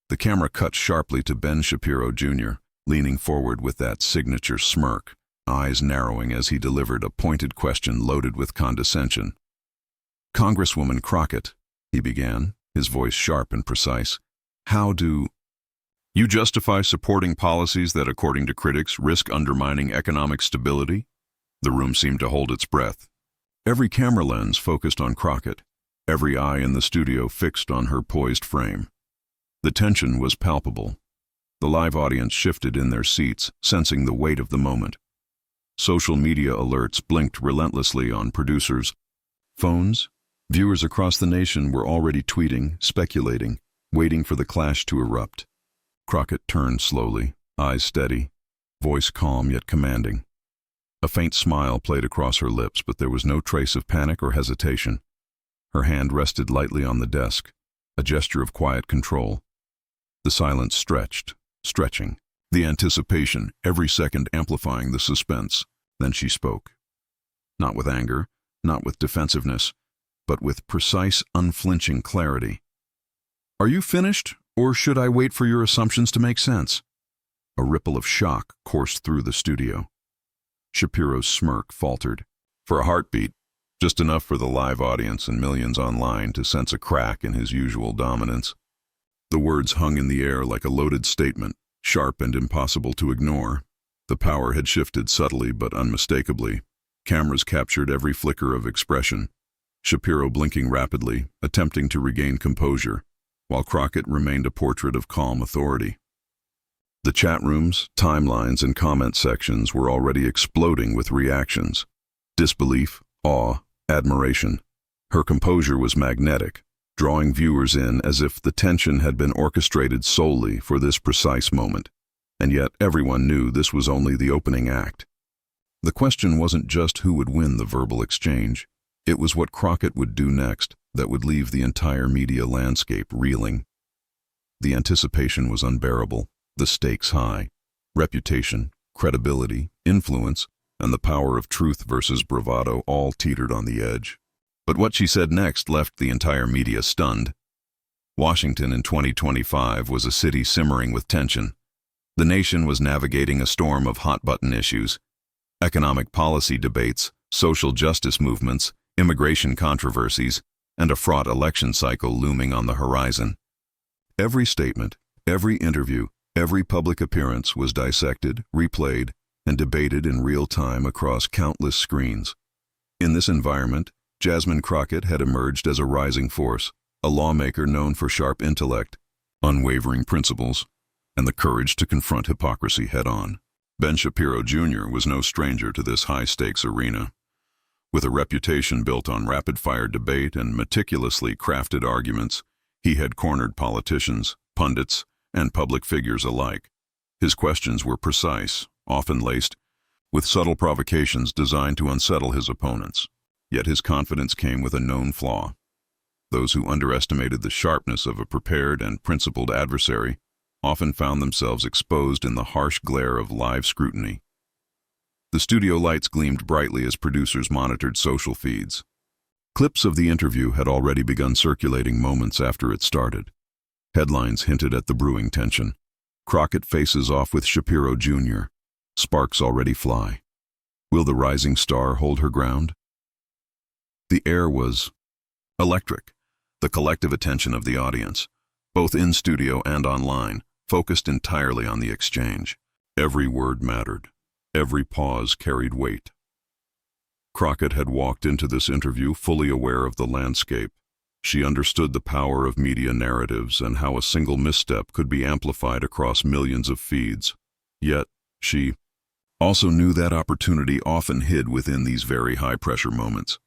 The camera cut sharply to Ben Shapiro Jr., leaning forward with that signature smirk, eyes narrowing as he delivered a pointed question loaded with condescension. "Congresswoman Crockett," he began, his voice sharp and precise, "how do you justify supporting policies that, according to critics, risk undermining economic stability?" The room seemed to hold its breath. Every camera lens focused on Crockett, every eye in the studio fixed on her poised frame. The tension was palpable. The live audience shifted in their seats, sensing the weight of the moment. Social media alerts blinked relentlessly on producers' phones. Viewers across the nation were already tweeting, speculating, waiting for the clash to erupt. Crockett turned slowly, eyes steady, voice calm yet commanding. A faint smile played across her lips, but there was no trace of panic or hesitation. Her hand rested lightly on the desk, a gesture of quiet control. The silence stretched, stretching, the anticipation every second amplifying the suspense. Then she spoke. Not with anger, not with defensiveness, but with precise, unflinching clarity. "Are you finished, or should I wait for your assumptions to make sense?" A ripple of shock coursed through the studio. Shapiro's smirk faltered. For a heartbeat, just enough for the live audience and millions online to sense a crack in his usual dominance. The words hung in the air like a loaded statement, sharp and impossible to ignore. The power had shifted subtly but unmistakably. Cameras captured every flicker of expression, Shapiro blinking rapidly, attempting to regain composure, while Crockett remained a portrait of calm authority. The chat rooms, timelines, and comment sections were already exploding with reactions. Disbelief, awe, admiration. Her composure was magnetic, drawing viewers in as if the tension had been orchestrated solely for this precise moment. And yet everyone knew this was only the opening act. The question wasn't just who would win the verbal exchange. It was what Crockett would do next that would leave the entire media landscape reeling. The anticipation was unbearable, the stakes high. Reputation, credibility, influence, and the power of truth versus bravado all teetered on the edge. But what she said next left the entire media stunned. Washington in 2025 was a city simmering with tension. The nation was navigating a storm of hot-button issues: economic policy debates, social justice movements, immigration controversies, and a fraught election cycle looming on the horizon. Every statement, every interview, every public appearance was dissected, replayed, and debated in real time across countless screens. In this environment, Jasmine Crockett had emerged as a rising force, a lawmaker known for sharp intellect, unwavering principles, and the courage to confront hypocrisy head-on. Ben Shapiro Jr. was no stranger to this high-stakes arena. With a reputation built on rapid-fire debate and meticulously crafted arguments, he had cornered politicians, pundits, and public figures alike. His questions were precise, often laced with subtle provocations designed to unsettle his opponents. Yet his confidence came with a known flaw. Those who underestimated the sharpness of a prepared and principled adversary often found themselves exposed in the harsh glare of live scrutiny. The studio lights gleamed brightly as producers monitored social feeds. Clips of the interview had already begun circulating moments after it started. Headlines hinted at the brewing tension. Crockett faces off with Shapiro Jr. Sparks already fly. Will the rising star hold her ground? The air was electric. The collective attention of the audience, both in studio and online, focused entirely on the exchange. Every word mattered. Every pause carried weight. Crockett had walked into this interview fully aware of the landscape. She understood the power of media narratives and how a single misstep could be amplified across millions of feeds. Yet, she also knew that opportunity often hid within these very high-pressure moments.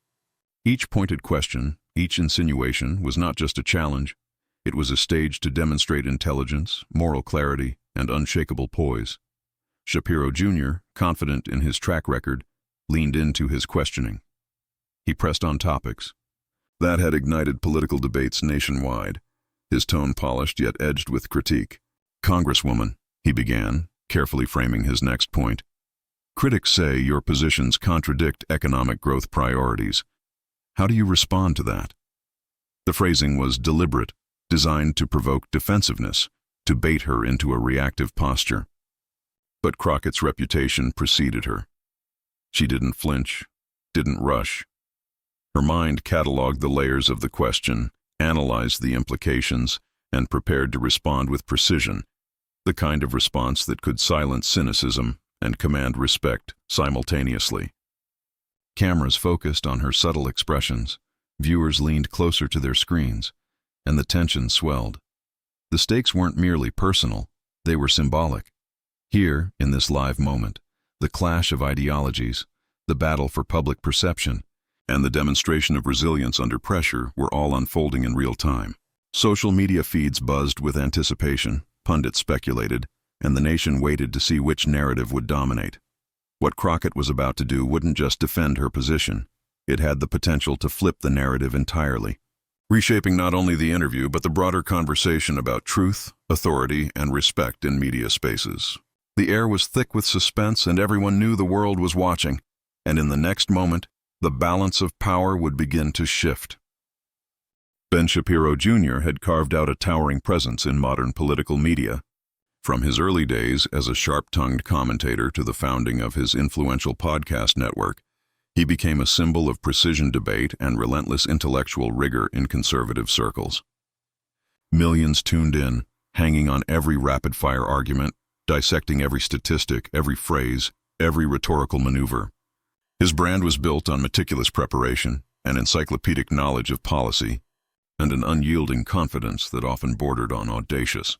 Each pointed question, each insinuation was not just a challenge. It was a stage to demonstrate intelligence, moral clarity, and unshakable poise. Shapiro Jr., confident in his track record, leaned into his questioning. He pressed on topics that had ignited political debates nationwide, his tone polished yet edged with critique. "Congresswoman," he began, carefully framing his next point, "critics say your positions contradict economic growth priorities. How do you respond to that?" The phrasing was deliberate, designed to provoke defensiveness, to bait her into a reactive posture. But Crockett's reputation preceded her. She didn't flinch, didn't rush. Her mind cataloged the layers of the question, analyzed the implications, and prepared to respond with precision, the kind of response that could silence cynicism and command respect simultaneously. Cameras focused on her subtle expressions, viewers leaned closer to their screens, and the tension swelled. The stakes weren't merely personal, they were symbolic. Here, in this live moment, the clash of ideologies, the battle for public perception, and the demonstration of resilience under pressure were all unfolding in real time. Social media feeds buzzed with anticipation, pundits speculated, and the nation waited to see which narrative would dominate. What Crockett was about to do wouldn't just defend her position. It had the potential to flip the narrative entirely, reshaping not only the interview but the broader conversation about truth, authority, and respect in media spaces. The air was thick with suspense, and everyone knew the world was watching, and in the next moment, the balance of power would begin to shift. Ben Shapiro Jr. had carved out a towering presence in modern political media. From his early days as a sharp-tongued commentator to the founding of his influential podcast network, he became a symbol of precision debate and relentless intellectual rigor in conservative circles. Millions tuned in, hanging on every rapid-fire argument, dissecting every statistic, every phrase, every rhetorical maneuver. His brand was built on meticulous preparation, an encyclopedic knowledge of policy, and an unyielding confidence that often bordered on audacious.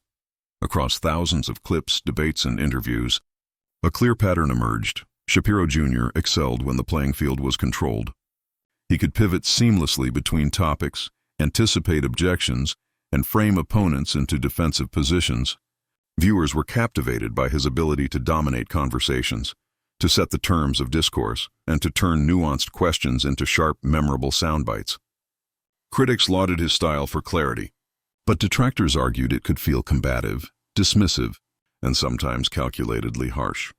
Across thousands of clips, debates, and interviews, a clear pattern emerged. Shapiro Jr. excelled when the playing field was controlled. He could pivot seamlessly between topics, anticipate objections, and frame opponents into defensive positions. Viewers were captivated by his ability to dominate conversations, to set the terms of discourse, and to turn nuanced questions into sharp, memorable soundbites. Critics lauded his style for clarity, but detractors argued it could feel combative, dismissive, and sometimes calculatedly harsh.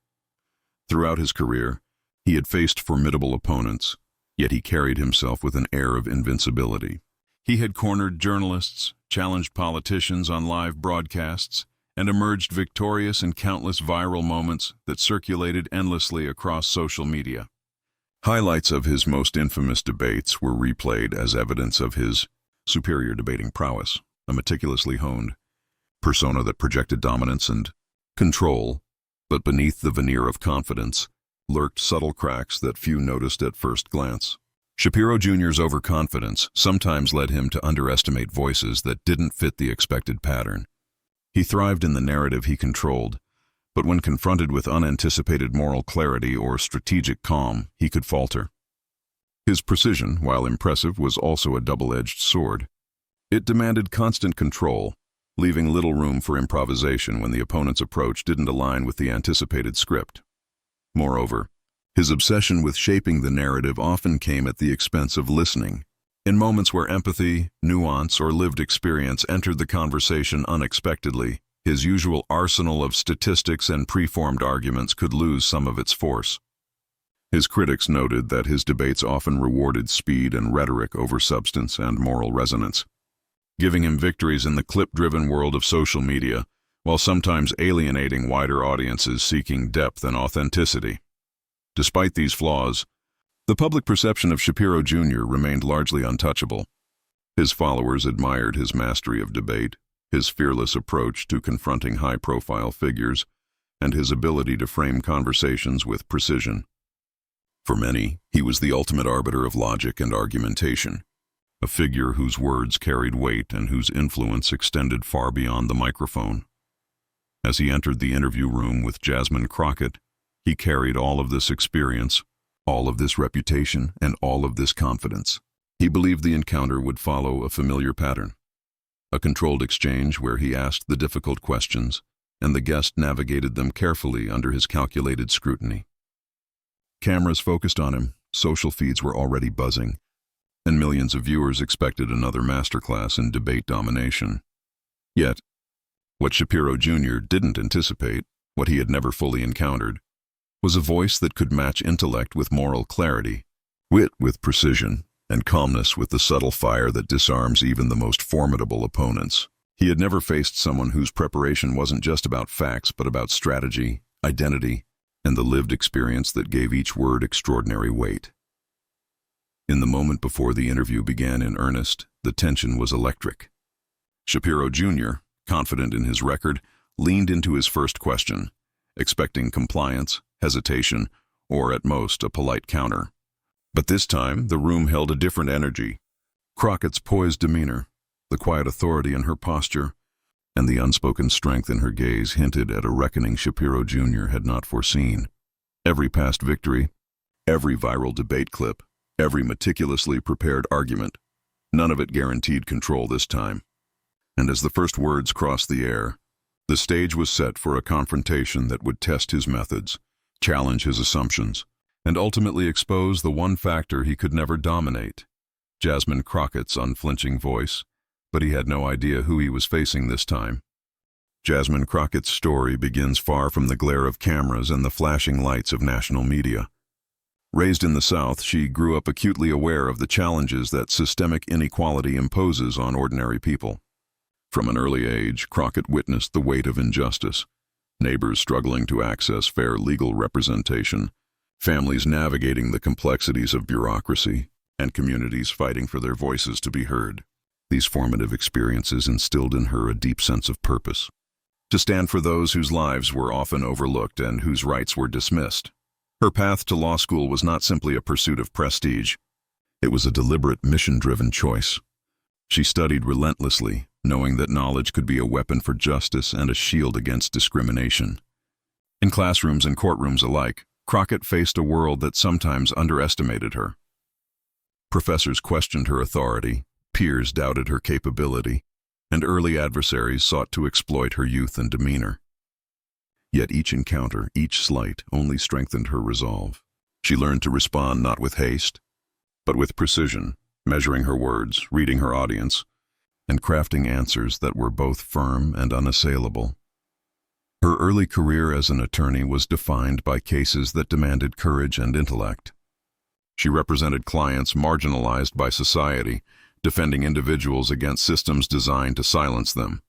Throughout his career, he had faced formidable opponents, yet he carried himself with an air of invincibility. He had cornered journalists, challenged politicians on live broadcasts, and emerged victorious in countless viral moments that circulated endlessly across social media. Highlights of his most infamous debates were replayed as evidence of his superior debating prowess, a meticulously honed persona that projected dominance and control, but beneath the veneer of confidence lurked subtle cracks that few noticed at first glance. Shapiro Jr.'s overconfidence sometimes led him to underestimate voices that didn't fit the expected pattern. He thrived in the narrative he controlled, but when confronted with unanticipated moral clarity or strategic calm, he could falter. His precision, while impressive, was also a double-edged sword. It demanded constant control, leaving little room for improvisation when the opponent's approach didn't align with the anticipated script. Moreover, his obsession with shaping the narrative often came at the expense of listening. In moments where empathy, nuance, or lived experience entered the conversation unexpectedly, his usual arsenal of statistics and preformed arguments could lose some of its force. His critics noted that his debates often rewarded speed and rhetoric over substance and moral resonance, giving him victories in the clip-driven world of social media, while sometimes alienating wider audiences seeking depth and authenticity. Despite these flaws, the public perception of Shapiro Jr. remained largely untouchable. His followers admired his mastery of debate, his fearless approach to confronting high-profile figures, and his ability to frame conversations with precision. For many, he was the ultimate arbiter of logic and argumentation, a figure whose words carried weight and whose influence extended far beyond the microphone. As he entered the interview room with Jasmine Crockett, he carried all of this experience, all of this reputation, and all of this confidence. He believed the encounter would follow a familiar pattern, a controlled exchange where he asked the difficult questions, and the guest navigated them carefully under his calculated scrutiny. Cameras focused on him, social feeds were already buzzing, and millions of viewers expected another masterclass in debate domination. Yet, what Shapiro Jr. didn't anticipate, what he had never fully encountered, was a voice that could match intellect with moral clarity, wit with precision, and calmness with the subtle fire that disarms even the most formidable opponents. He had never faced someone whose preparation wasn't just about facts, but about strategy, identity, and the lived experience that gave each word extraordinary weight. In the moment before the interview began in earnest, the tension was electric. Shapiro Jr., confident in his record, leaned into his first question, expecting compliance, hesitation, or at most a polite counter. But this time, the room held a different energy. Crockett's poised demeanor, the quiet authority in her posture, and the unspoken strength in her gaze hinted at a reckoning Shapiro Jr. had not foreseen. Every past victory, every viral debate clip, every meticulously prepared argument, none of it guaranteed control this time. And as the first words crossed the air, the stage was set for a confrontation that would test his methods, challenge his assumptions, and ultimately expose the one factor he could never dominate, Jasmine Crockett's unflinching voice. But he had no idea who he was facing this time. Jasmine Crockett's story begins far from the glare of cameras and the flashing lights of national media. Raised in the South, she grew up acutely aware of the challenges that systemic inequality imposes on ordinary people. From an early age, Crockett witnessed the weight of injustice, neighbors struggling to access fair legal representation, families navigating the complexities of bureaucracy, and communities fighting for their voices to be heard. These formative experiences instilled in her a deep sense of purpose, to stand for those whose lives were often overlooked and whose rights were dismissed. Her path to law school was not simply a pursuit of prestige. It was a deliberate, mission-driven choice. She studied relentlessly, knowing that knowledge could be a weapon for justice and a shield against discrimination. In classrooms and courtrooms alike, Crockett faced a world that sometimes underestimated her. Professors questioned her authority, peers doubted her capability, and early adversaries sought to exploit her youth and demeanor. Yet each encounter, each slight, only strengthened her resolve. She learned to respond not with haste, but with precision, measuring her words, reading her audience, and crafting answers that were both firm and unassailable. Her early career as an attorney was defined by cases that demanded courage and intellect. She represented clients marginalized by society, defending individuals against systems designed to silence them.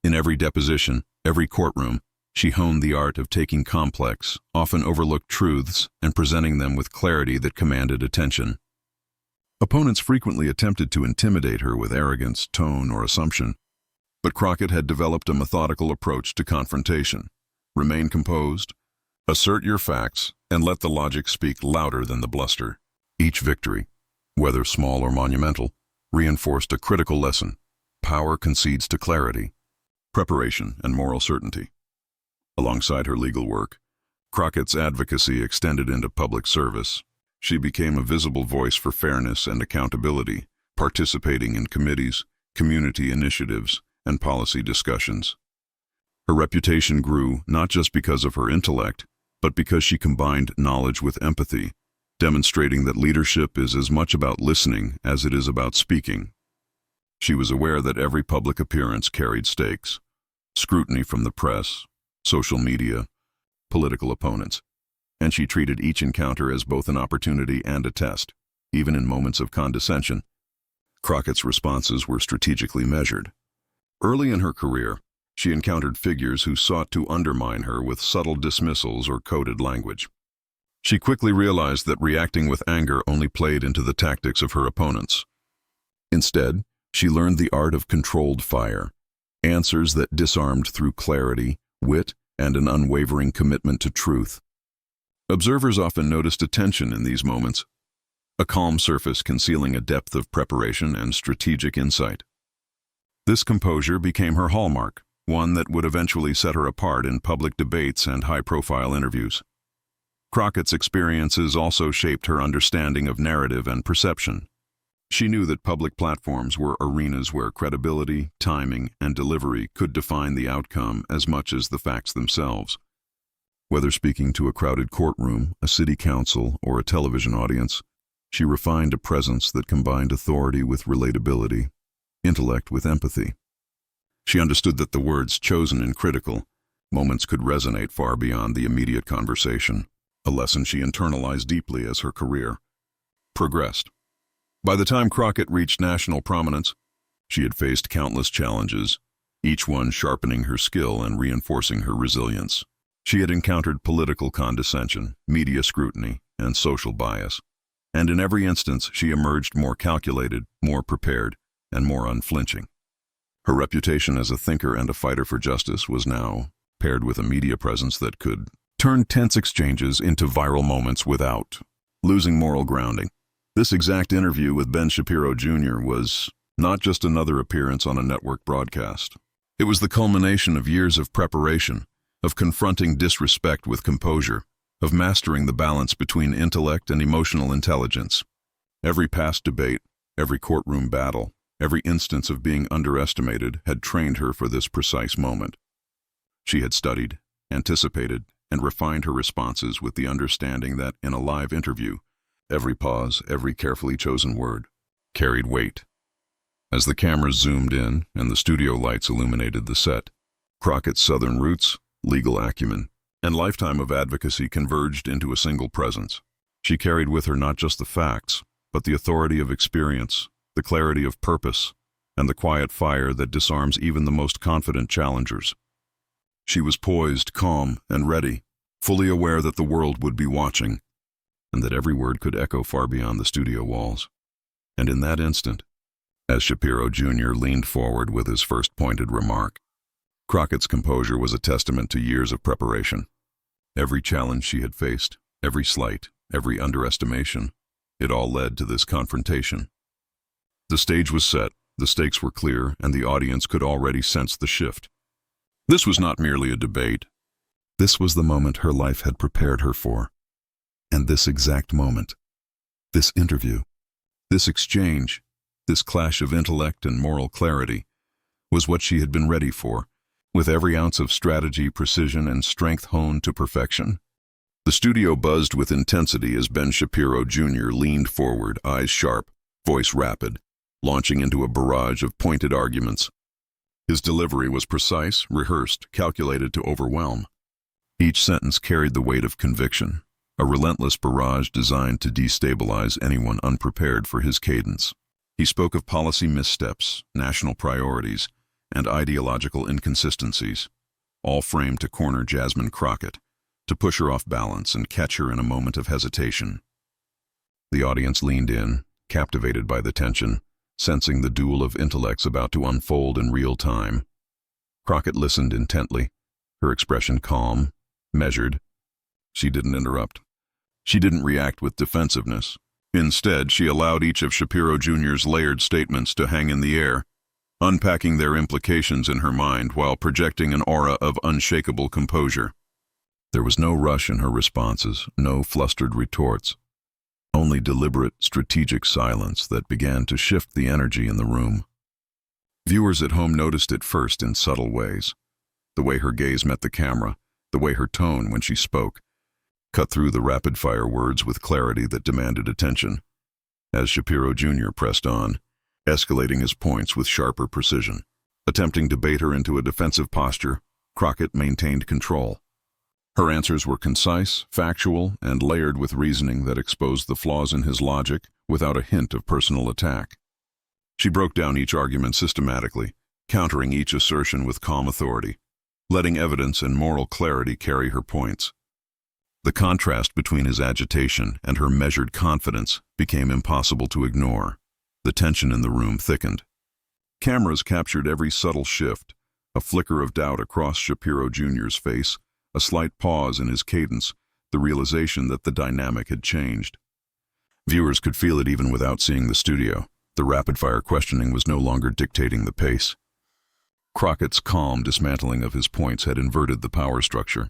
In every deposition, every courtroom, she honed the art of taking complex, often overlooked truths and presenting them with clarity that commanded attention. Opponents frequently attempted to intimidate her with arrogance, tone, or assumption, but Crockett had developed a methodical approach to confrontation. Remain composed, assert your facts, and let the logic speak louder than the bluster. Each victory, whether small or monumental, reinforced a critical lesson. Power concedes to clarity, preparation, and moral certainty. Alongside her legal work, Crockett's advocacy extended into public service. She became a visible voice for fairness and accountability, participating in committees, community initiatives, and policy discussions. Her reputation grew not just because of her intellect, but because she combined knowledge with empathy, demonstrating that leadership is as much about listening as it is about speaking. She was aware that every public appearance carried stakes: scrutiny from the press, social media, political opponents, and she treated each encounter as both an opportunity and a test, even in moments of condescension. Crockett's responses were strategically measured. Early in her career, she encountered figures who sought to undermine her with subtle dismissals or coded language. She quickly realized that reacting with anger only played into the tactics of her opponents. Instead, she learned the art of controlled fire, answers that disarmed through clarity, wit, and an unwavering commitment to truth. Observers often noticed a tension in these moments, a calm surface concealing a depth of preparation and strategic insight. This composure became her hallmark, one that would eventually set her apart in public debates and high-profile interviews. Crockett's experiences also shaped her understanding of narrative and perception. She knew that public platforms were arenas where credibility, timing, and delivery could define the outcome as much as the facts themselves. Whether speaking to a crowded courtroom, a city council, or a television audience, she refined a presence that combined authority with relatability, intellect with empathy. She understood that the words chosen in critical moments could resonate far beyond the immediate conversation, a lesson she internalized deeply as her career progressed. By the time Crockett reached national prominence, she had faced countless challenges, each one sharpening her skill and reinforcing her resilience. She had encountered political condescension, media scrutiny, and social bias, and in every instance she emerged more calculated, more prepared, and more unflinching. Her reputation as a thinker and a fighter for justice was now paired with a media presence that could turn tense exchanges into viral moments without losing moral grounding. This exact interview with Ben Shapiro Jr. was not just another appearance on a network broadcast. It was the culmination of years of preparation, of confronting disrespect with composure, of mastering the balance between intellect and emotional intelligence. Every past debate, every courtroom battle, every instance of being underestimated had trained her for this precise moment. She had studied, anticipated, and refined her responses with the understanding that in a live interview, every pause, every carefully chosen word, carried weight. As the cameras zoomed in and the studio lights illuminated the set, Crockett's Southern roots, legal acumen, and lifetime of advocacy converged into a single presence. She carried with her not just the facts, but the authority of experience, the clarity of purpose, and the quiet fire that disarms even the most confident challengers. She was poised, calm, and ready, fully aware that the world would be watching, and that every word could echo far beyond the studio walls. And in that instant, as Shapiro Jr. leaned forward with his first pointed remark, Crockett's composure was a testament to years of preparation. Every challenge she had faced, every slight, every underestimation, it all led to this confrontation. The stage was set, the stakes were clear, and the audience could already sense the shift. This was not merely a debate. This was the moment her life had prepared her for. And this exact moment, this interview, this exchange, this clash of intellect and moral clarity, was what she had been ready for, with every ounce of strategy, precision, and strength honed to perfection. The studio buzzed with intensity as Ben Shapiro Jr. leaned forward, eyes sharp, voice rapid, launching into a barrage of pointed arguments. His delivery was precise, rehearsed, calculated to overwhelm. Each sentence carried the weight of conviction, a relentless barrage designed to destabilize anyone unprepared for his cadence. He spoke of policy missteps, national priorities, and ideological inconsistencies, all framed to corner Jasmine Crockett, to push her off balance and catch her in a moment of hesitation. The audience leaned in, captivated by the tension, sensing the duel of intellects about to unfold in real time. Crockett listened intently, her expression calm, measured. She didn't interrupt. She didn't react with defensiveness. Instead, she allowed each of Shapiro Jr.'s layered statements to hang in the air, unpacking their implications in her mind while projecting an aura of unshakable composure. There was no rush in her responses, no flustered retorts, only deliberate, strategic silence that began to shift the energy in the room. Viewers at home noticed it first in subtle ways. The way her gaze met the camera, the way her tone when she spoke, cut through the rapid-fire words with clarity that demanded attention. As Shapiro Jr. pressed on, escalating his points with sharper precision, attempting to bait her into a defensive posture, Crockett maintained control. Her answers were concise, factual, and layered with reasoning that exposed the flaws in his logic without a hint of personal attack. She broke down each argument systematically, countering each assertion with calm authority, letting evidence and moral clarity carry her points. The contrast between his agitation and her measured confidence became impossible to ignore. The tension in the room thickened. Cameras captured every subtle shift, a flicker of doubt across Shapiro Jr.'s face, a slight pause in his cadence, the realization that the dynamic had changed. Viewers could feel it even without seeing the studio. The rapid-fire questioning was no longer dictating the pace. Crockett's calm dismantling of his points had inverted the power structure.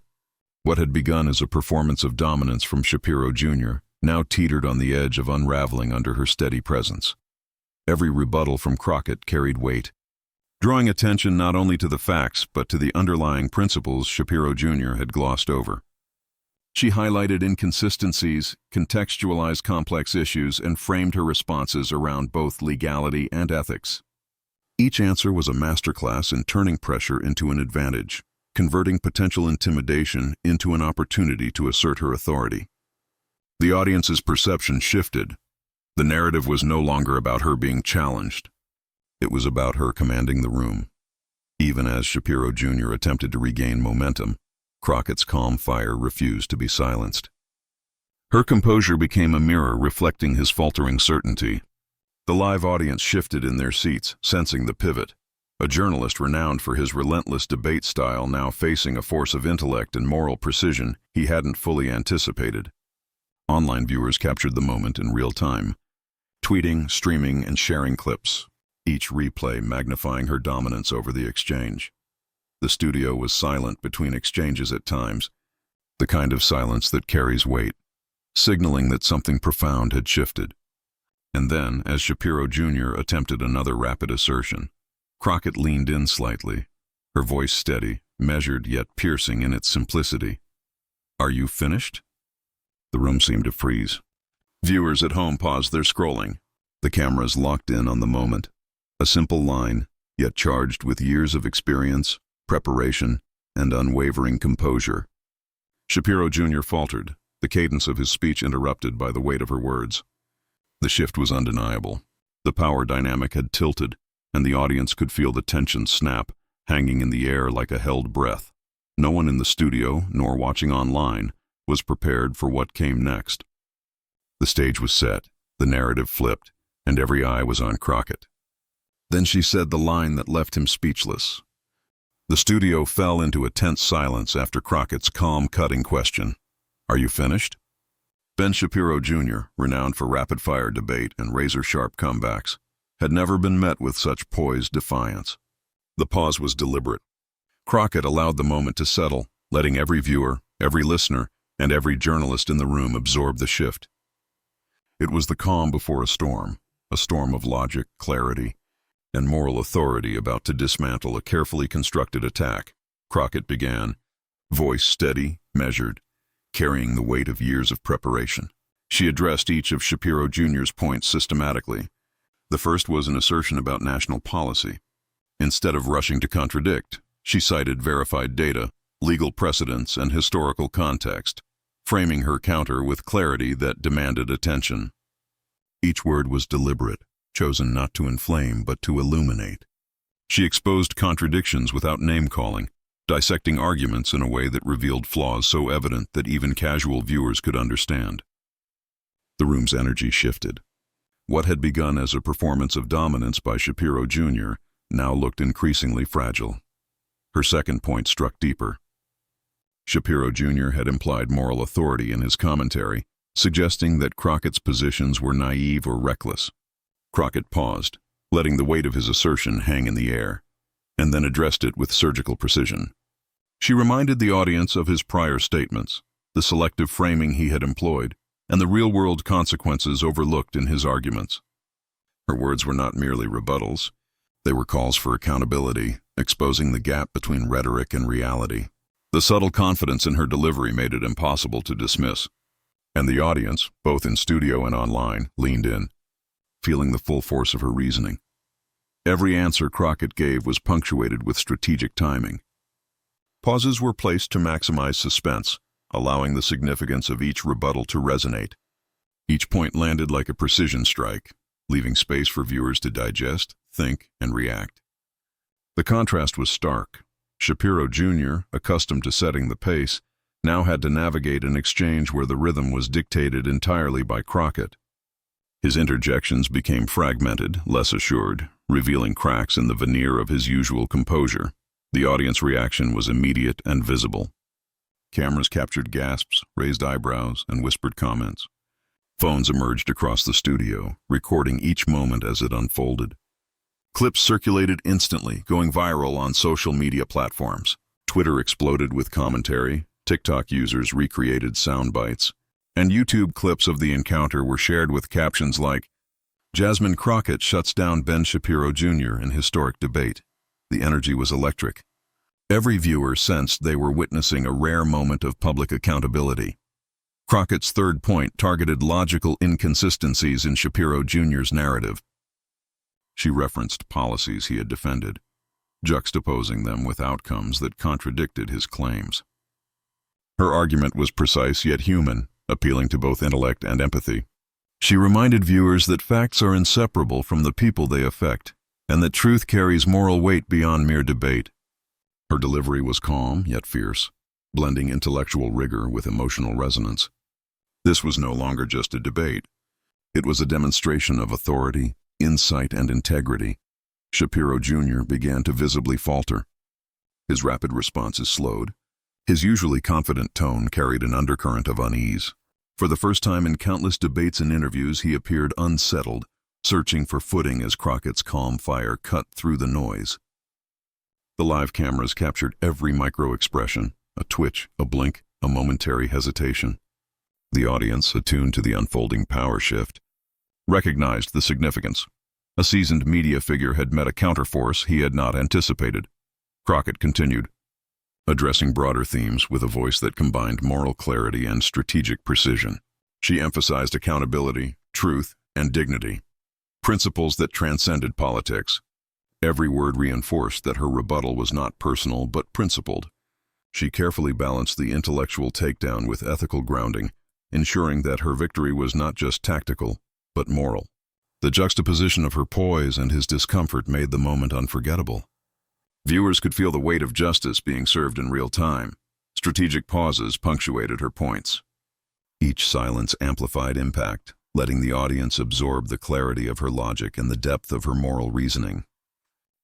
What had begun as a performance of dominance from Shapiro Jr. now teetered on the edge of unraveling under her steady presence. Every rebuttal from Crockett carried weight, drawing attention not only to the facts but to the underlying principles Shapiro Jr. had glossed over. She highlighted inconsistencies, contextualized complex issues, and framed her responses around both legality and ethics. Each answer was a masterclass in turning pressure into an advantage, converting potential intimidation into an opportunity to assert her authority. The audience's perception shifted. The narrative was no longer about her being challenged. It was about her commanding the room. Even as Shapiro Jr. attempted to regain momentum, Crockett's calm fire refused to be silenced. Her composure became a mirror reflecting his faltering certainty. The live audience shifted in their seats, sensing the pivot. A journalist renowned for his relentless debate style now facing a force of intellect and moral precision he hadn't fully anticipated. Online viewers captured the moment in real time, tweeting, streaming, and sharing clips, each replay magnifying her dominance over the exchange. The studio was silent between exchanges at times, the kind of silence that carries weight, signaling that something profound had shifted. And then, as Shapiro Jr. attempted another rapid assertion, Crockett leaned in slightly, her voice steady, measured yet piercing in its simplicity. "Are you finished?" The room seemed to freeze. Viewers at home paused their scrolling, the cameras locked in on the moment. A simple line, yet charged with years of experience, preparation, and unwavering composure. Shapiro Jr. faltered, the cadence of his speech interrupted by the weight of her words. The shift was undeniable. The power dynamic had tilted, and the audience could feel the tension snap, hanging in the air like a held breath. No one in the studio, nor watching online, was prepared for what came next. The stage was set, the narrative flipped, and every eye was on Crockett. Then she said the line that left him speechless. The studio fell into a tense silence after Crockett's calm, cutting question. "Are you finished?" Ben Shapiro Jr., renowned for rapid-fire debate and razor-sharp comebacks, had never been met with such poised defiance. The pause was deliberate. Crockett allowed the moment to settle, letting every viewer, every listener, and every journalist in the room absorb the shift. It was the calm before a storm of logic, clarity, and moral authority about to dismantle a carefully constructed attack. Crockett began, voice steady, measured, carrying the weight of years of preparation. She addressed each of Shapiro Jr.'s points systematically. The first was an assertion about national policy. Instead of rushing to contradict, she cited verified data, legal precedents, and historical context, framing her counter with clarity that demanded attention. Each word was deliberate, chosen not to inflame but to illuminate. She exposed contradictions without name-calling, dissecting arguments in a way that revealed flaws so evident that even casual viewers could understand. The room's energy shifted. What had begun as a performance of dominance by Shapiro Jr. now looked increasingly fragile. Her second point struck deeper. Shapiro Jr. had implied moral authority in his commentary, suggesting that Crockett's positions were naive or reckless. Crockett paused, letting the weight of his assertion hang in the air, and then addressed it with surgical precision. She reminded the audience of his prior statements, the selective framing he had employed, and the real-world consequences overlooked in his arguments. Her words were not merely rebuttals. They were calls for accountability, exposing the gap between rhetoric and reality. The subtle confidence in her delivery made it impossible to dismiss, and the audience, both in studio and online, leaned in, feeling the full force of her reasoning. Every answer Crockett gave was punctuated with strategic timing. Pauses were placed to maximize suspense, allowing the significance of each rebuttal to resonate. Each point landed like a precision strike, leaving space for viewers to digest, think, and react. The contrast was stark. Shapiro Jr., accustomed to setting the pace, now had to navigate an exchange where the rhythm was dictated entirely by Crockett. His interjections became fragmented, less assured, revealing cracks in the veneer of his usual composure. The audience reaction was immediate and visible. Cameras captured gasps, raised eyebrows, and whispered comments. Phones emerged across the studio, recording each moment as it unfolded. Clips circulated instantly, going viral on social media platforms. Twitter exploded with commentary, TikTok users recreated sound bites, and YouTube clips of the encounter were shared with captions like, "Jasmine Crockett shuts down Ben Shapiro Jr. in historic debate." The energy was electric. Every viewer sensed they were witnessing a rare moment of public accountability. Crockett's third point targeted logical inconsistencies in Shapiro Jr.'s narrative. She referenced policies he had defended, juxtaposing them with outcomes that contradicted his claims. Her argument was precise yet human, appealing to both intellect and empathy. She reminded viewers that facts are inseparable from the people they affect, and that truth carries moral weight beyond mere debate. Her delivery was calm yet fierce, blending intellectual rigor with emotional resonance. This was no longer just a debate. It was a demonstration of authority, insight, and integrity. Shapiro Jr. began to visibly falter. His rapid responses slowed. His usually confident tone carried an undercurrent of unease. For the first time in countless debates and interviews, he appeared unsettled, searching for footing as Crockett's calm fire cut through the noise. The live cameras captured every micro-expression, a twitch, a blink, a momentary hesitation. The audience, attuned to the unfolding power shift, recognized the significance. A seasoned media figure had met a counterforce he had not anticipated. Crockett continued, addressing broader themes with a voice that combined moral clarity and strategic precision. She emphasized accountability, truth, and dignity, principles that transcended politics. Every word reinforced that her rebuttal was not personal but principled. She carefully balanced the intellectual takedown with ethical grounding, ensuring that her victory was not just tactical, but moral. The juxtaposition of her poise and his discomfort made the moment unforgettable. Viewers could feel the weight of justice being served in real time. Strategic pauses punctuated her points. Each silence amplified impact, letting the audience absorb the clarity of her logic and the depth of her moral reasoning.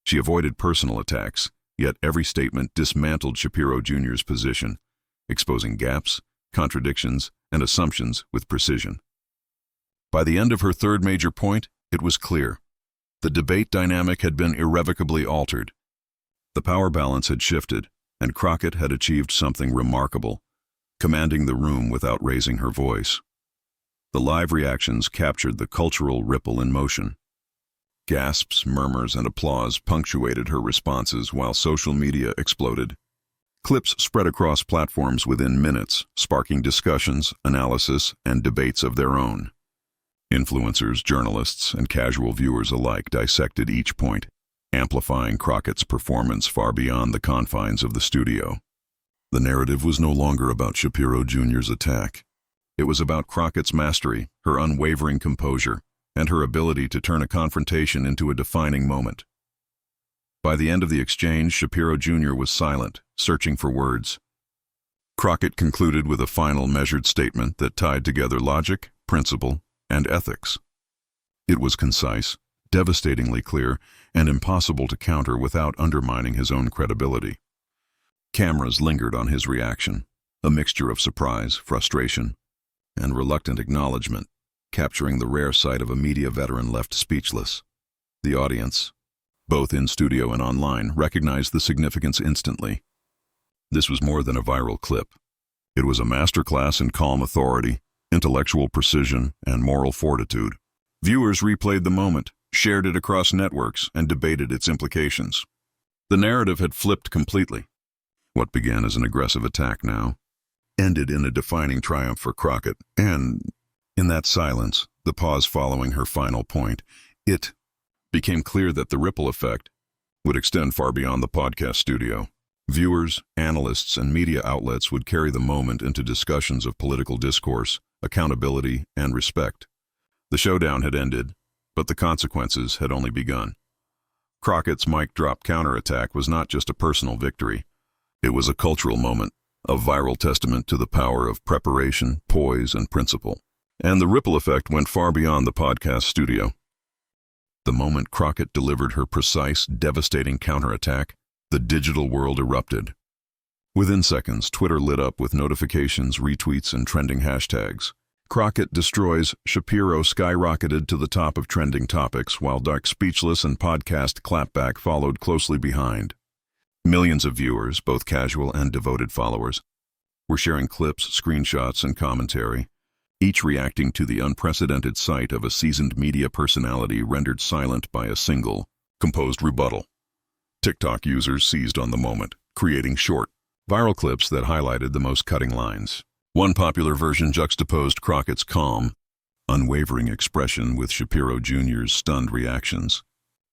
She avoided personal attacks, yet every statement dismantled Shapiro Jr.'s position, exposing gaps, contradictions, and assumptions with precision. By the end of her third major point, it was clear. The debate dynamic had been irrevocably altered. The power balance had shifted, and Crockett had achieved something remarkable, commanding the room without raising her voice. The live reactions captured the cultural ripple in motion. Gasps, murmurs, and applause punctuated her responses while social media exploded. Clips spread across platforms within minutes, sparking discussions, analysis, and debates of their own. Influencers, journalists, and casual viewers alike dissected each point, amplifying Crockett's performance far beyond the confines of the studio. The narrative was no longer about Shapiro Jr.'s attack. It was about Crockett's mastery, her unwavering composure, and her ability to turn a confrontation into a defining moment. By the end of the exchange, Shapiro Jr. was silent, searching for words. Crockett concluded with a final measured statement that tied together logic, principle, and ethics. It was concise, devastatingly clear, and impossible to counter without undermining his own credibility. Cameras lingered on his reaction, a mixture of surprise, frustration, and reluctant acknowledgement, capturing the rare sight of a media veteran left speechless. The audience, both in studio and online, recognized the significance instantly. This was more than a viral clip. It was a masterclass in calm authority, intellectual precision, and moral fortitude. Viewers replayed the moment, shared it across networks, and debated its implications. The narrative had flipped completely. What began as an aggressive attack now ended in a defining triumph for Crockett, and in that silence, the pause following her final point, it became clear that the ripple effect would extend far beyond the podcast studio. Viewers, analysts, and media outlets would carry the moment into discussions of political discourse, accountability, and respect. The showdown had ended, but the consequences had only begun. Crockett's mic-drop counterattack was not just a personal victory. It was a cultural moment, a viral testament to the power of preparation, poise, and principle. And the ripple effect went far beyond the podcast studio. The moment Crockett delivered her precise, devastating counterattack, the digital world erupted. Within seconds, Twitter lit up with notifications, retweets, and trending hashtags. Crockett destroys Shapiro skyrocketed to the top of trending topics, while Dark Speechless and podcast Clapback followed closely behind. Millions of viewers, both casual and devoted followers, were sharing clips, screenshots, and commentary, each reacting to the unprecedented sight of a seasoned media personality rendered silent by a single, composed rebuttal. TikTok users seized on the moment, creating short, viral clips that highlighted the most cutting lines. One popular version juxtaposed Crockett's calm, unwavering expression with Shapiro Jr.'s stunned reactions.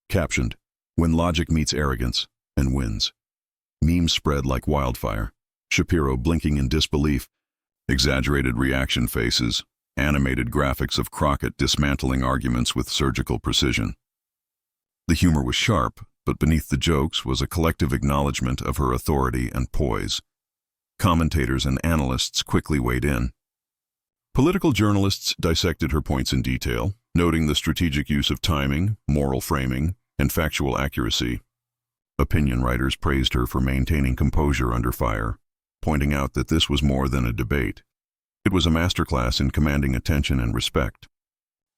Captioned, "When logic meets arrogance and wins." Memes spread like wildfire, Shapiro blinking in disbelief, exaggerated reaction faces, animated graphics of Crockett dismantling arguments with surgical precision. The humor was sharp, but beneath the jokes was a collective acknowledgement of her authority and poise. Commentators and analysts quickly weighed in. Political journalists dissected her points in detail, noting the strategic use of timing, moral framing, and factual accuracy. Opinion writers praised her for maintaining composure under fire, pointing out that this was more than a debate. It was a masterclass in commanding attention and respect.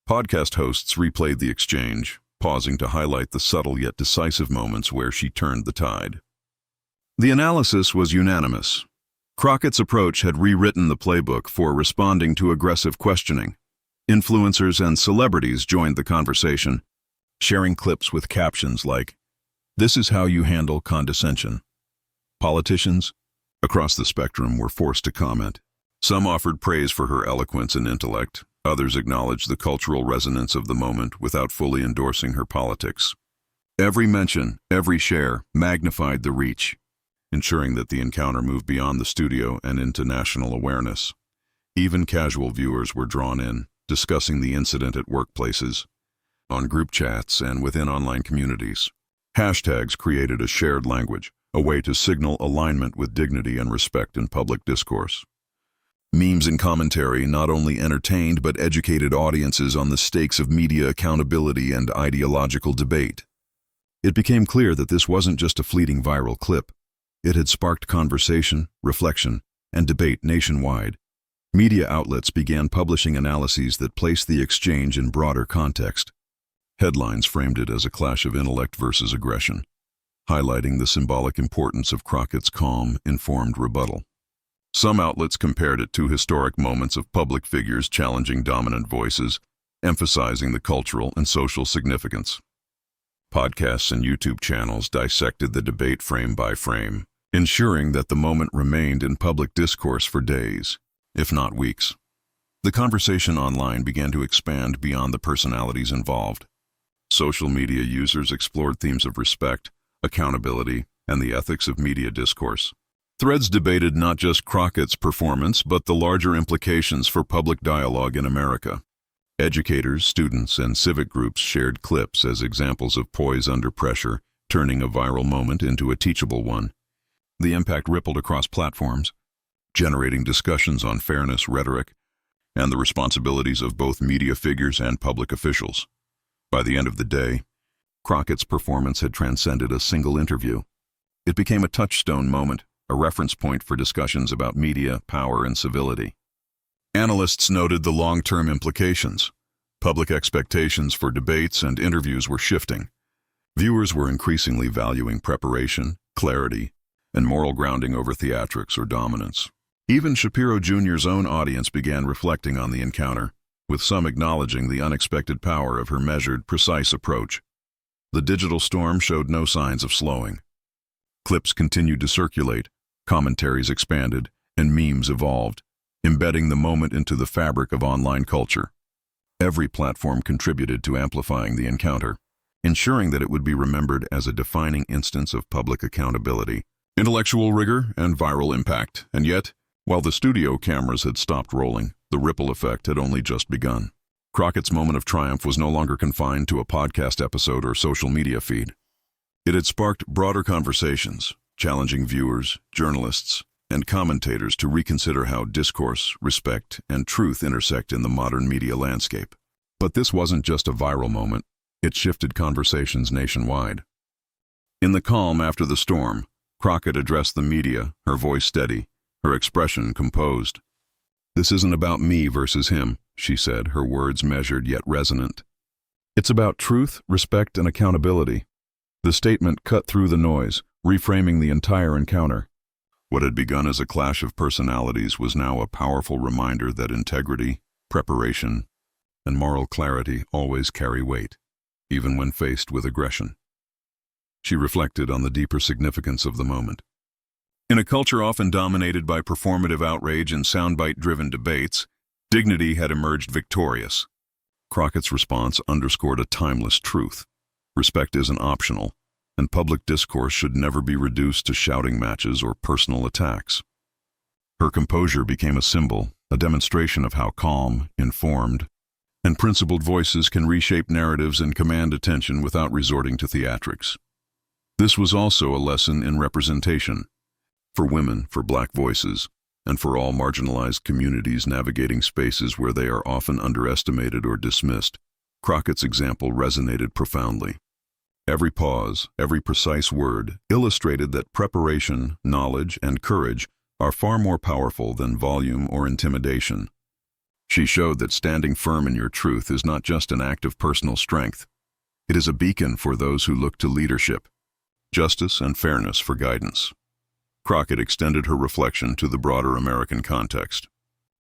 Podcast hosts replayed the exchange, pausing to highlight the subtle yet decisive moments where she turned the tide. The analysis was unanimous. Crockett's approach had rewritten the playbook for responding to aggressive questioning. Influencers and celebrities joined the conversation, sharing clips with captions like, "This is how you handle condescension." Politicians, across the spectrum, were forced to comment. Some offered praise for her eloquence and intellect. Others acknowledged the cultural resonance of the moment without fully endorsing her politics. Every mention, every share, magnified the reach, ensuring that the encounter moved beyond the studio and into national awareness. Even casual viewers were drawn in, discussing the incident at workplaces, on group chats, and within online communities. Hashtags created a shared language, a way to signal alignment with dignity and respect in public discourse. Memes and commentary not only entertained but educated audiences on the stakes of media accountability and ideological debate. It became clear that this wasn't just a fleeting viral clip. It had sparked conversation, reflection, and debate nationwide. Media outlets began publishing analyses that placed the exchange in broader context. Headlines framed it as a clash of intellect versus aggression, highlighting the symbolic importance of Crockett's calm, informed rebuttal. Some outlets compared it to historic moments of public figures challenging dominant voices, emphasizing the cultural and social significance. Podcasts and YouTube channels dissected the debate frame by frame, ensuring that the moment remained in public discourse for days, if not weeks. The conversation online began to expand beyond the personalities involved. Social media users explored themes of respect, accountability, and the ethics of media discourse. Threads debated not just Crockett's performance, but the larger implications for public dialogue in America. Educators, students, and civic groups shared clips as examples of poise under pressure, turning a viral moment into a teachable one. The impact rippled across platforms, generating discussions on fairness, rhetoric, and the responsibilities of both media figures and public officials. By the end of the day, Crockett's performance had transcended a single interview. It became a touchstone moment, a reference point for discussions about media, power, and civility. Analysts noted the long-term implications. Public expectations for debates and interviews were shifting. Viewers were increasingly valuing preparation, clarity, and moral grounding over theatrics or dominance. Even Shapiro Jr.'s own audience began reflecting on the encounter, with some acknowledging the unexpected power of her measured, precise approach. The digital storm showed no signs of slowing. Clips continued to circulate, commentaries expanded, and memes evolved, embedding the moment into the fabric of online culture. Every platform contributed to amplifying the encounter, ensuring that it would be remembered as a defining instance of public accountability, intellectual rigor, and viral impact. And yet, while the studio cameras had stopped rolling, the ripple effect had only just begun. Crockett's moment of triumph was no longer confined to a podcast episode or social media feed. It had sparked broader conversations, challenging viewers, journalists, and commentators to reconsider how discourse, respect, and truth intersect in the modern media landscape. But this wasn't just a viral moment. It shifted conversations nationwide. In the calm after the storm, Crockett addressed the media, her voice steady, her expression composed. "This isn't about me versus him," she said, her words measured yet resonant. "It's about truth, respect, and accountability." The statement cut through the noise, reframing the entire encounter. What had begun as a clash of personalities was now a powerful reminder that integrity, preparation, and moral clarity always carry weight, even when faced with aggression. She reflected on the deeper significance of the moment. In a culture often dominated by performative outrage and soundbite-driven debates, dignity had emerged victorious. Crockett's response underscored a timeless truth. Respect isn't optional, and public discourse should never be reduced to shouting matches or personal attacks. Her composure became a symbol, a demonstration of how calm, informed, And principled voices can reshape narratives and command attention without resorting to theatrics. This was also a lesson in representation. For women, for Black voices, and for all marginalized communities navigating spaces where they are often underestimated or dismissed, Crockett's example resonated profoundly. Every pause, every precise word illustrated that preparation, knowledge, and courage are far more powerful than volume or intimidation. She showed that standing firm in your truth is not just an act of personal strength. It is a beacon for those who look to leadership, justice, and fairness for guidance. Crockett extended her reflection to the broader American context.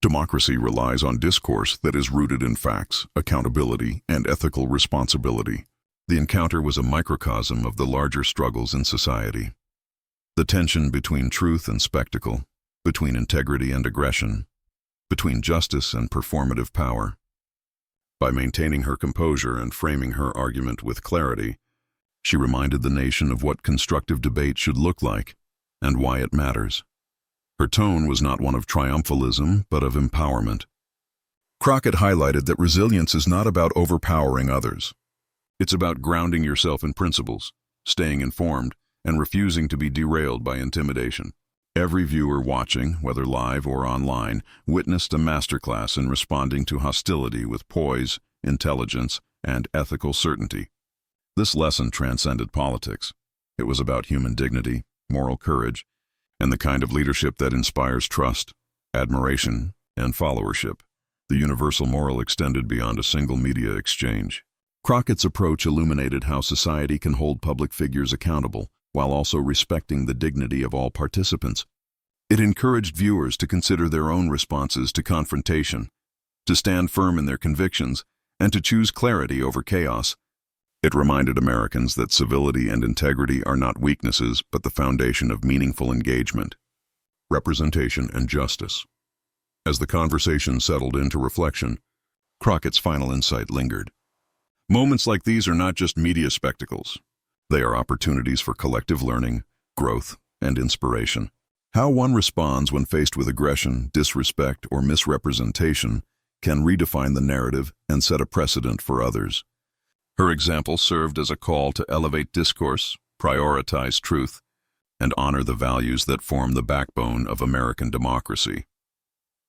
Democracy relies on discourse that is rooted in facts, accountability, and ethical responsibility. The encounter was a microcosm of the larger struggles in society. The tension between truth and spectacle, between integrity and aggression, between justice and performative power. By maintaining her composure and framing her argument with clarity, she reminded the nation of what constructive debate should look like and why it matters. Her tone was not one of triumphalism, but of empowerment. Crockett highlighted that resilience is not about overpowering others. It's about grounding yourself in principles, staying informed, and refusing to be derailed by intimidation. Every viewer watching, whether live or online, witnessed a masterclass in responding to hostility with poise, intelligence, and ethical certainty. This lesson transcended politics. It was about human dignity, moral courage, and the kind of leadership that inspires trust, admiration, and followership. The universal moral extended beyond a single media exchange. Crockett's approach illuminated how society can hold public figures accountable while also respecting the dignity of all participants. It encouraged viewers to consider their own responses to confrontation, to stand firm in their convictions, and to choose clarity over chaos. It reminded Americans that civility and integrity are not weaknesses, but the foundation of meaningful engagement, representation, and justice. As the conversation settled into reflection, Crockett's final insight lingered. Moments like these are not just media spectacles. They are opportunities for collective learning, growth, and inspiration. How one responds when faced with aggression, disrespect, or misrepresentation can redefine the narrative and set a precedent for others. Her example served as a call to elevate discourse, prioritize truth, and honor the values that form the backbone of American democracy.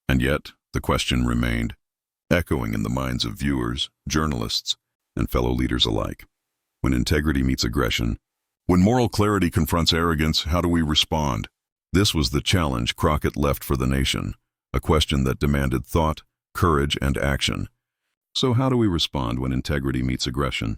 And yet, the question remained, echoing in the minds of viewers, journalists, and fellow leaders alike. When integrity meets aggression, when moral clarity confronts arrogance, how do we respond? This was the challenge Crockett left for the nation, a question that demanded thought, courage, and action. So how do we respond when integrity meets aggression?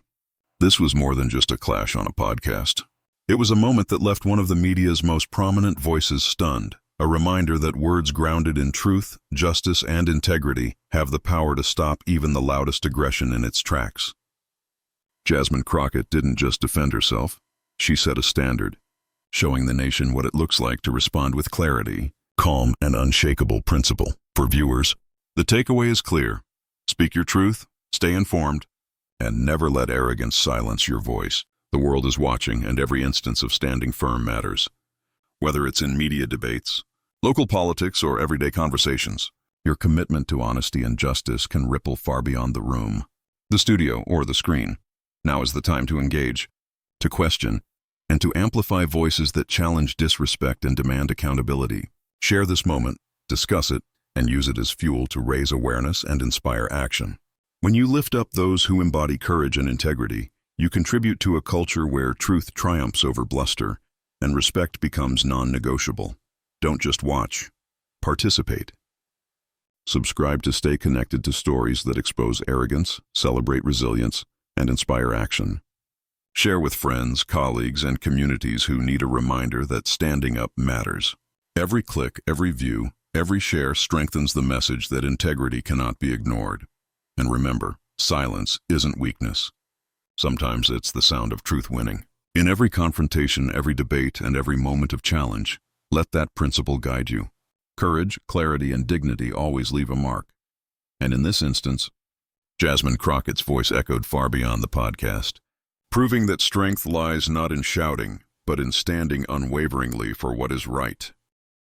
This was more than just a clash on a podcast. It was a moment that left one of the media's most prominent voices stunned, a reminder that words grounded in truth, justice, and integrity have the power to stop even the loudest aggression in its tracks. Jasmine Crockett didn't just defend herself, she set a standard, showing the nation what it looks like to respond with clarity, calm, and unshakable principle. For viewers, the takeaway is clear. Speak your truth, stay informed, and never let arrogance silence your voice. The world is watching, and every instance of standing firm matters. Whether it's in media debates, local politics, or everyday conversations, your commitment to honesty and justice can ripple far beyond the room, the studio, or the screen. Now is the time to engage, to question, and to amplify voices that challenge disrespect and demand accountability. Share this moment, discuss it, and use it as fuel to raise awareness and inspire action. When you lift up those who embody courage and integrity, you contribute to a culture where truth triumphs over bluster and respect becomes non-negotiable. Don't just watch, participate. Subscribe to stay connected to stories that expose arrogance, celebrate resilience, and inspire action. Share with friends, colleagues, and communities who need a reminder that standing up matters. Every click, every view, every share strengthens the message that integrity cannot be ignored. And remember, silence isn't weakness. Sometimes it's the sound of truth winning. In every confrontation, every debate, and every moment of challenge, let that principle guide you. Courage, clarity, and dignity always leave a mark. And in this instance, Jasmine Crockett's voice echoed far beyond the podcast, proving that strength lies not in shouting, but in standing unwaveringly for what is right.